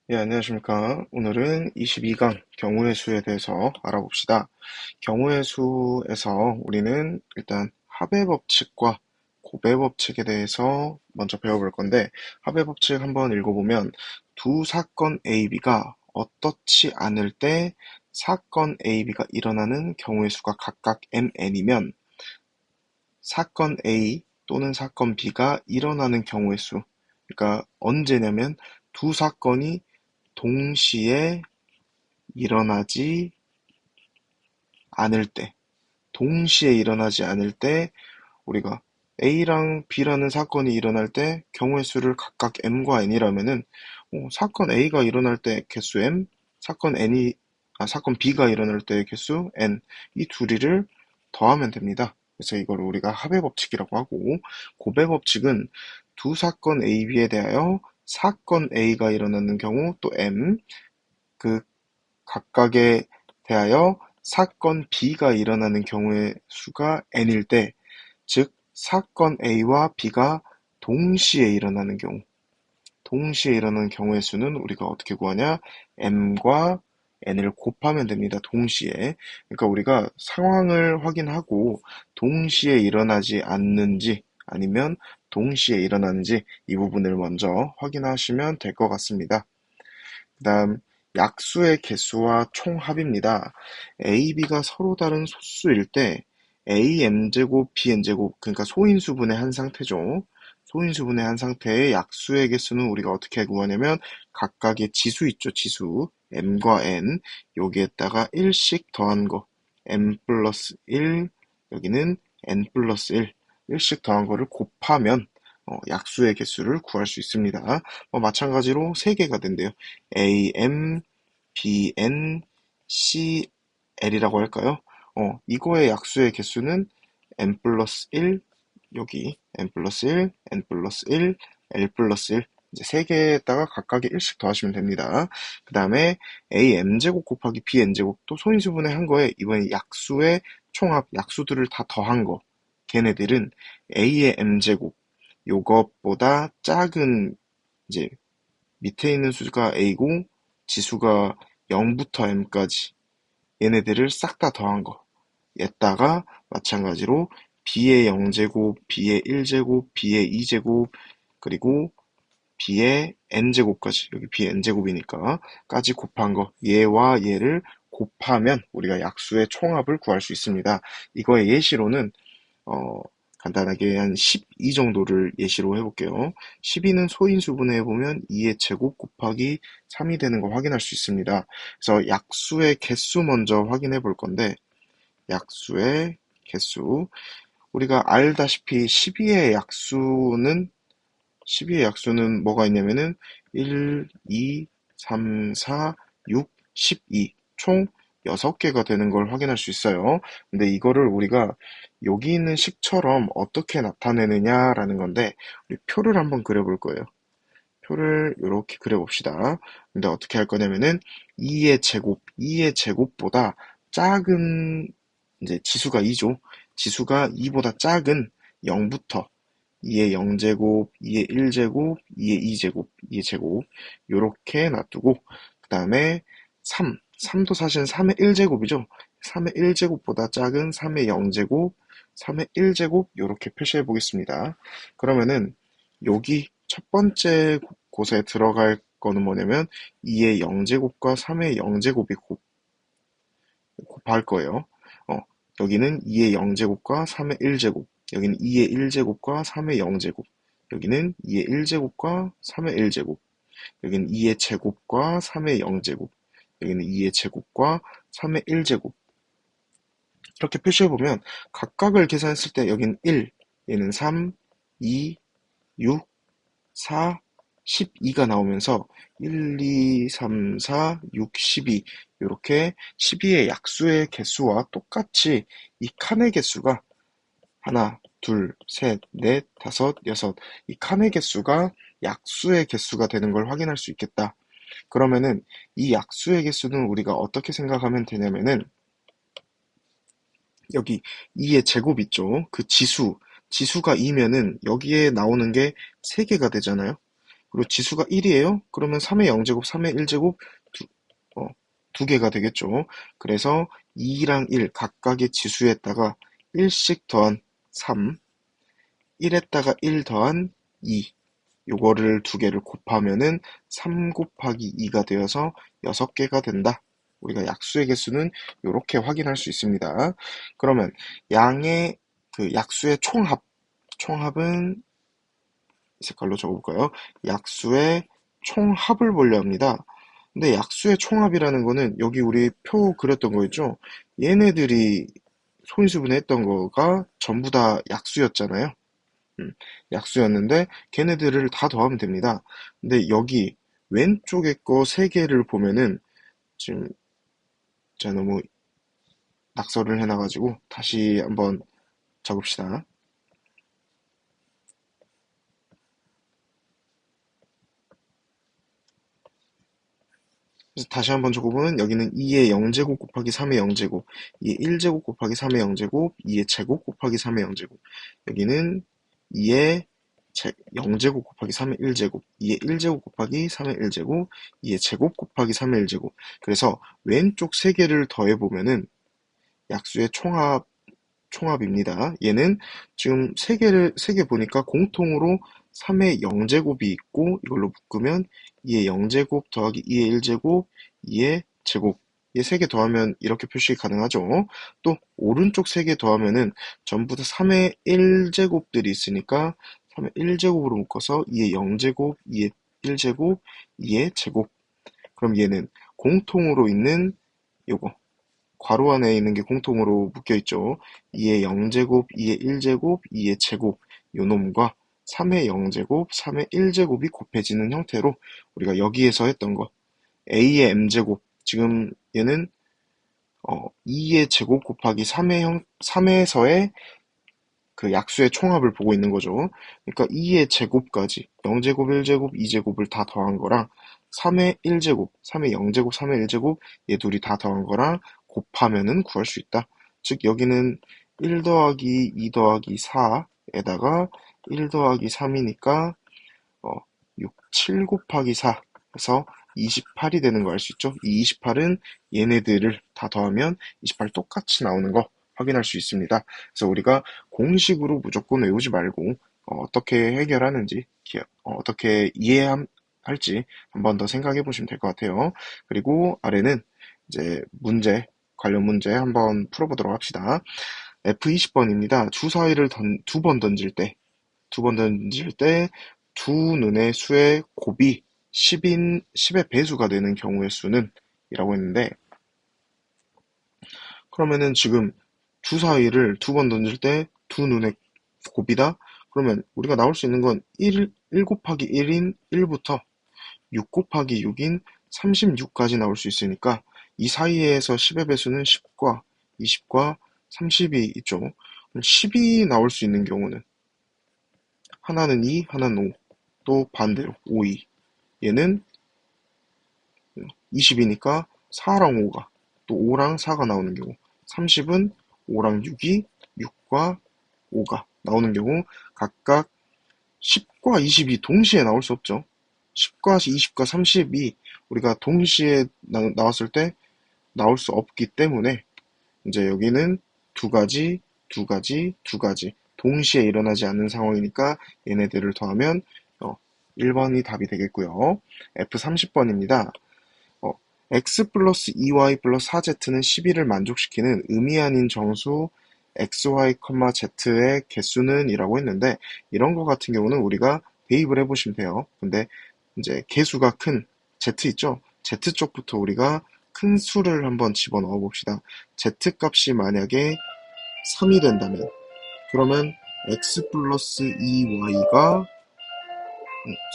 예, 안녕하십니까. 오늘은 22강 경우의 수에 대해서 알아봅시다. 경우의 수에서 우리는 일단 합의 법칙과 고배 법칙에 대해서 먼저 배워볼 건데, 합의 법칙 한번 읽어보면, 두 사건 A, B가 어떻지 않을 때 사건 A, B가 일어나는 경우의 수가 각각 MN이면, 사건 A 또는 사건 B가 일어나는 경우의 수, 그러니까 언제냐면 두 사건이 동시에 일어나지 않을 때, 동시에 일어나지 않을 때 우리가 A랑 B라는 사건이 일어날 때 경우의 수를 각각 M과 N이라면은 사건 A가 일어날 때 개수 M, 사건 B가 일어날 때 개수 N, 이 둘이를 더하면 됩니다. 그래서 이걸 우리가 합의 법칙이라고 하고, 곱의 법칙은 두 사건 A, B에 대하여 사건 A가 일어나는 경우 또 M, 그 각각에 대하여 사건 B가 일어나는 경우의 수가 n일 때, 즉 사건 A와 B가 동시에 일어나는 경우의 수는 우리가 어떻게 구하냐? m과 n을 곱하면 됩니다. 동시에. 그러니까 우리가 상황을 확인하고 동시에 일어나지 않는지 아니면 동시에 일어나는지 이 부분을 먼저 확인하시면 될 것 같습니다. 그다음 약수의 개수와 총합입니다. A, B가 서로 다른 소수일 때 AM제곱, BN제곱, 그러니까 소인수분의 한 상태죠. 소인수분의 한 상태의 약수의 개수는 우리가 어떻게 구하냐면 각각의 지수 있죠, 지수. M과 N, 여기에다가 1씩 더한 거. M 플러스 1, 여기는 N 플러스 1, 1씩 더한 거를 곱하면 약수의 개수를 구할 수 있습니다. 마찬가지로 3개가 된대요. A, M, B, N, C, L이라고 할까요? 이거의 약수의 개수는 N 플러스 1, 여기 N 플러스 1, N 플러스 1, L 플러스 1, 이제 3개에다가 각각의 1씩 더하시면 됩니다. 그 다음에 AM제곱 곱하기 BN제곱, 또 소인수분해 한 거에 이번에 약수의 총합, 약수들을 다 더한 거, 걔네들은 A의 M제곱, 요것보다 작은, 이제 밑에 있는 수가 A고 지수가 0부터 M까지 얘네들을 싹 다 더한 거. 얘다가 마찬가지로 B의 0제곱, B의 1제곱, B의 2제곱, 그리고 B의 N제곱까지, 여기 B의 N제곱이니까 까지 곱한 거. 얘와 얘를 곱하면 우리가 약수의 총합을 구할 수 있습니다. 이거의 예시로는 어, 간단하게 한 12 정도를 예시로 해볼게요. 12는 소인수분해 해보면 2의 제곱 곱하기 3이 되는 거 확인할 수 있습니다. 그래서 약수의 개수 먼저 확인해 볼 건데, 약수의 개수. 우리가 알다시피 12의 약수는 뭐가 있냐면은 1, 2, 3, 4, 6, 12. 총 6개가 되는 걸 확인할 수 있어요. 근데 이거를 우리가 여기 있는 식처럼 어떻게 나타내느냐라는 건데, 우리 표를 한번 그려볼 거예요. 표를 이렇게 그려봅시다. 근데 어떻게 할 거냐면은 2의 제곱보다 작은, 이제 지수가 2죠. 지수가 2보다 작은 0부터 2의 0제곱, 2의 1제곱, 2의 2제곱, 2의 제곱 요렇게 놔두고, 그 다음에 3도 사실 3의 1제곱이죠. 3의 1제곱보다 작은 3의 0제곱, 3의 1제곱 요렇게 표시해 보겠습니다. 그러면은 여기 첫 번째 곳에 들어갈 거는 뭐냐면 2의 0제곱과 3의 0제곱이 곱할 거예요. 어, 여기는 2의 0제곱과 3의 1제곱, 여기는 2의 1제곱과 3의 0제곱, 여기는 2의 1제곱과 3의 1제곱, 여기는 2의 제곱과 3의 0제곱, 여기는 2의 제곱과 3의 1제곱. 이렇게 표시해보면 각각을 계산했을 때 여기는 1, 얘는 3, 2, 6, 4, 12가 나오면서 1, 2, 3, 4, 6, 12 이렇게 12의 약수의 개수와 똑같이 이 칸의 개수가 하나, 둘, 셋, 넷, 다섯, 여섯, 이 칸의 개수가 약수의 개수가 되는 걸 확인할 수 있겠다. 그러면은 이 약수의 개수는 우리가 어떻게 생각하면 되냐면은 여기 2의 제곱 있죠. 그 지수가 2면은 여기에 나오는 게 3개가 되잖아요. 그리고 지수가 1이에요? 그러면 3의 0제곱, 3의 1제곱 어, 두 개가 되겠죠. 그래서 2랑 1 각각의 지수에다가 1씩 더한 3, 1에다가 1 더한 2, 요거를 두 개를 곱하면은 3 곱하기 2가 되어서 6개가 된다. 우리가 약수의 개수는 이렇게 확인할 수 있습니다. 그러면 양의 그 약수의 총합은 이 색깔로 적어볼까요? 약수의 총합을 보려 합니다. 근데 약수의 총합이라는 거는 여기 우리 표 그렸던 거 있죠? 얘네들이 소인수분해 했던 거가 전부 다 약수였잖아요. 약수였는데 걔네들을 다 더하면 됩니다. 근데 여기 왼쪽에 거 세 개를 보면은 지금 제가 너무 낙서를 해놔가지고 다시 한번 적읍시다. 그래서 다시 한번 적어보면 여기는 2의 0제곱 곱하기 3의 0제곱, 2의 1제곱 곱하기 3의 0제곱, 2의 제곱 곱하기 3의 0제곱. 여기는 2의 0제곱 곱하기 3의 1제곱, 2의 1제곱 곱하기 3의 1제곱, 2의 제곱 곱하기 3의 1제곱. 그래서 왼쪽 세 개를 더해보면은 약수의 총합입니다. 얘는 지금 세 개 보니까 공통으로 3의 0제곱이 있고 이걸로 묶으면 2의 0제곱 더하기 2의 1제곱, 2의 제곱. 얘 세 개 더하면 이렇게 표시 가능하죠. 또 오른쪽 세 개 더하면은 전부 다 3의 1제곱들이 있으니까 3의 1제곱으로 묶어서 2의 0제곱, 2의 1제곱, 2의 제곱. 그럼 얘는 공통으로 있는 요거 괄호 안에 있는 게 공통으로 묶여있죠. 2의 0제곱, 2의 1제곱, 2의 제곱 요 놈과 3의 0제곱, 3의 1제곱이 곱해지는 형태로 우리가 여기에서 했던 거 a의 m제곱 지금 얘는 2의 제곱 곱하기 3에서의 그 약수의 총합을 보고 있는 거죠. 그러니까 2의 제곱까지 0제곱, 1제곱, 2제곱을 다 더한 거랑 3의 1제곱, 3의 0제곱, 3의 1제곱 얘 둘이 다 더한 거랑 곱하면은 구할 수 있다. 즉 여기는 1 더하기 2 더하기 4에다가 1 더하기 3이니까 6, 7 곱하기 4 해서 28이 되는 거 알 수 있죠? 이 28은 얘네들을 다 더하면 28 똑같이 나오는 거 확인할 수 있습니다. 그래서 우리가 공식으로 무조건 외우지 말고 떻게 해결하는지 어떻게 이해할지 한 번 더 생각해 보시면 될 것 같아요. 그리고 아래는 이제 관련 문제 한번 풀어보도록 합시다. F20번입니다. 주사위를 두 번 던질 때 두 눈의 수의 곱이 10의 배수가 되는 경우의 수는 이라고 했는데 그러면은 지금 주사위를 두 번 던질 때 두 눈의 곱이다? 그러면 우리가 나올 수 있는 건 1 곱하기 1인 1부터 6 곱하기 6인 36까지 나올 수 있으니까 이 사이에서 10의 배수는 10과 20과 30이 있죠. 그럼 10이 나올 수 있는 경우는 하나는 2, 하나는 5, 또 반대로 5, 2. 얘는 20이니까 4랑 5가 또 5랑 4가 나오는 경우 30은 5랑 6이 6과 5가 나오는 경우 각각 10과 20이 동시에 나올 수 없죠. 10과 20과 30이 우리가 동시에 나왔을 때 나올 수 없기 때문에 이제 여기는 두 가지 동시에 일어나지 않는 상황이니까 얘네들을 더하면 1번이 답이 되겠고요. F30번입니다. x 플러스 2y 플러스 4z는 12를 만족시키는 의미 아닌 정수 xy, z의 개수는 이라고 했는데 이런 거 같은 경우는 우리가 대입을 해보시면 돼요. 근데 이제 개수가 큰 z 있죠? z 쪽부터 우리가 큰 수를 한번 집어넣어 봅시다. z 값이 만약에 3이 된다면 그러면 x 플러스 2y가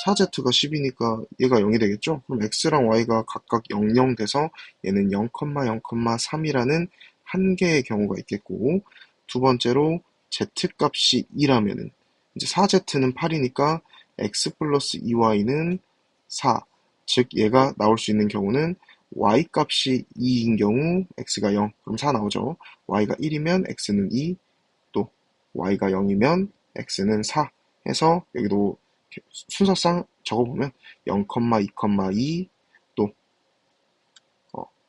4z가 10이니까 얘가 0이 되겠죠? 그럼 x랑 y가 각각 0, 0 돼서 얘는 0,0,3이라는 한 개의 경우가 있겠고 두 번째로 z 값이 2라면은 이제 4z는 8이니까 x 플러스 2y는 4. 즉 얘가 나올 수 있는 경우는 y 값이 2인 경우 x가 0. 그럼 4 나오죠. y가 1이면 x는 2. 또 y가 0이면 x는 4 해서 여기도 순서상 적어보면 0,2,2, 또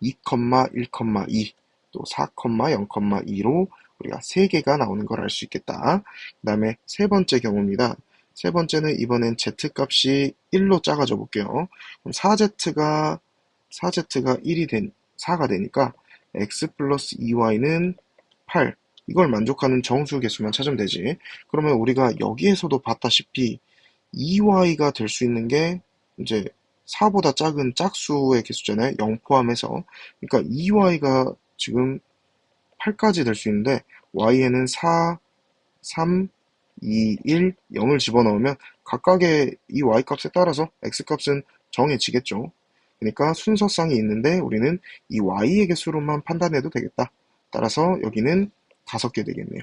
2, 1,2, 또 4, 0,2로 우리가 3개가 나오는 걸 알 수 있겠다. 그 다음에 세 번째 경우입니다. 세 번째는 이번엔 z값이 1로 작아져 볼게요. 그럼 4z가 4가 되니까 x 플러스 2y는 8. 이걸 만족하는 정수 개수만 찾으면 되지. 그러면 우리가 여기에서도 봤다시피 2y가 될 수 있는 게 이제 4보다 작은 짝수의 개수잖아요. 0 포함해서. 그러니까 2y가 지금 8까지 될 수 있는데 y에는 4, 3, 2, 1, 0을 집어넣으면 각각의 이 y값에 따라서 x값은 정해지겠죠. 그러니까 순서상이 있는데 우리는 이 y의 개수로만 판단해도 되겠다. 따라서 여기는 5개 되겠네요.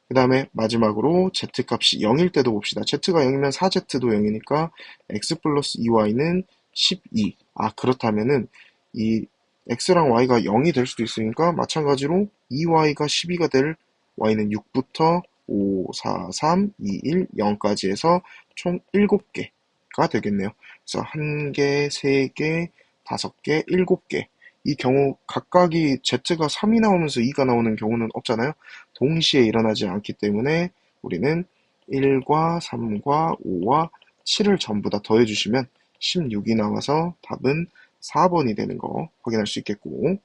그 다음에 마지막으로 z값이 0일 때도 봅시다. z가 0이면 4z도 0이니까 x 플러스 2y는 12. 그렇다면은 이 x랑 y가 0이 될 수도 있으니까 마찬가지로 2y가 12가 될 y는 6부터 5, 4, 3, 2, 1, 0까지 해서 총 7개가 되겠네요. 그래서 1개, 3개, 5개, 7개. 이 경우 각각이 z가 3이 나오면서 2가 나오는 경우는 없잖아요. 동시에 일어나지 않기 때문에 우리는 1과 3과 5와 7을 전부 다 더해주시면 16이 나와서 답은 4번이 되는 거 확인할 수 있겠고, 그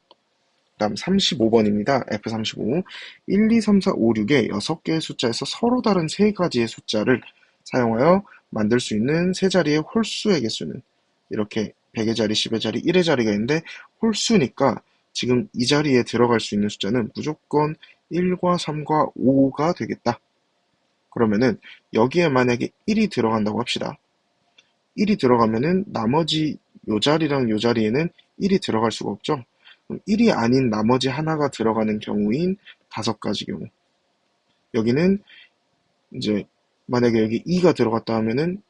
다음 35번입니다. F35. 1, 2, 3, 4, 5, 6의 6개의 숫자에서 서로 다른 3가지의 숫자를 사용하여 만들 수 있는 세 자리의 홀수의 개수는, 이렇게 100의 자리, 10의 자리, 1의 자리가 있는데 홀수니까 지금 이 자리에 들어갈 수 있는 숫자는 무조건 1과 3과 5가 되겠다. 그러면은 여기에 만약에 1이 들어간다고 합시다. 1이 들어가면은 나머지 요 자리랑 요 자리에는 1이 들어갈 수가 없죠. 1이 아닌 나머지 하나가 들어가는 경우인 5가지 경우. 여기는 이제 만약에 여기 2가 들어갔다 하면은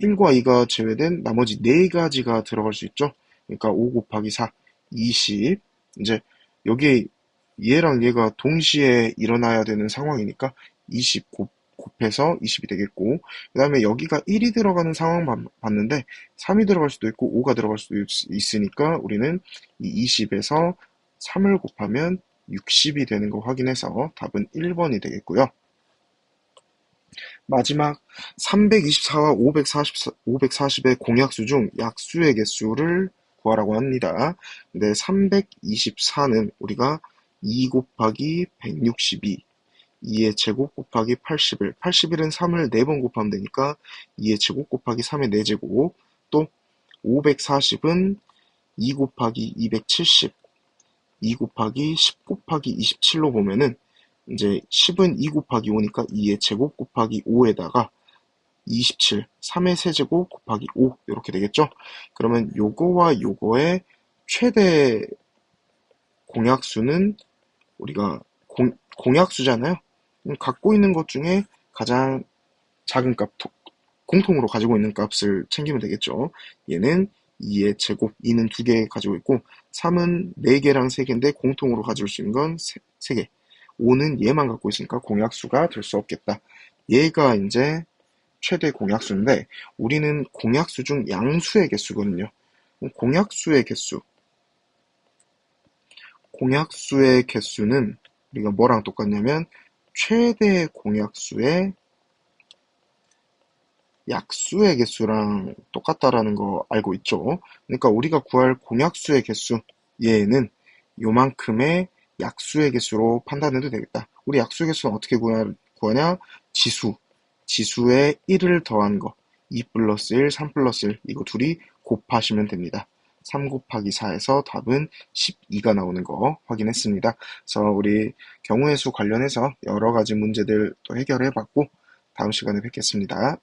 1과 2가 제외된 나머지 4가지가 들어갈 수 있죠. 그러니까 5 곱하기 4, 20. 이제 여기에 얘랑 얘가 동시에 일어나야 되는 상황이니까 20 곱해서 20이 되겠고, 그 다음에 여기가 1이 들어가는 상황 봤는데 3이 들어갈 수도 있고 5가 들어갈 수도 있으니까 우리는 이 20에서 3을 곱하면 60이 되는 거 확인해서 답은 1번이 되겠고요. 마지막 324와 540의 공약수 중 약수의 개수를 구하라고 합니다. 근데 324는 우리가 2 곱하기 162, 2의 제곱 곱하기 81, 81은 3을 4번 곱하면 되니까 2의 제곱 곱하기 3의 4제곱, 또 540은 2 곱하기 270, 2 곱하기 10 곱하기 27로 보면은 이제 10은 2 곱하기 5니까 2의 제곱 곱하기 5에다가 27, 3의 세제곱 곱하기 5 이렇게 되겠죠. 그러면 요거와 요거의 최대 공약수는 우리가 공약수잖아요. 갖고 있는 것 중에 가장 작은 값, 공통으로 가지고 있는 값을 챙기면 되겠죠. 얘는 2의 제곱, 2는 2개 가지고 있고 3은 4개랑 3개인데 공통으로 가질 수 있는 건 3개. 5는 얘만 갖고 있으니까 공약수가 될 수 없겠다. 얘가 이제 최대 공약수인데 우리는 공약수 중 양수의 개수거든요. 공약수의 개수는 우리가 뭐랑 똑같냐면 최대 공약수의 약수의 개수랑 똑같다라는 거 알고 있죠. 그러니까 우리가 구할 공약수의 개수, 얘는 요만큼의 약수의 개수로 판단해도 되겠다. 우리 약수의 개수는 어떻게 구하냐? 지수에 1을 더한 거, 2 플러스 1, 3 플러스 1, 이거 둘이 곱하시면 됩니다. 3 곱하기 4에서 답은 12가 나오는 거 확인했습니다. 그래서 우리 경우의 수 관련해서 여러 가지 문제들 또 해결해 봤고, 다음 시간에 뵙겠습니다.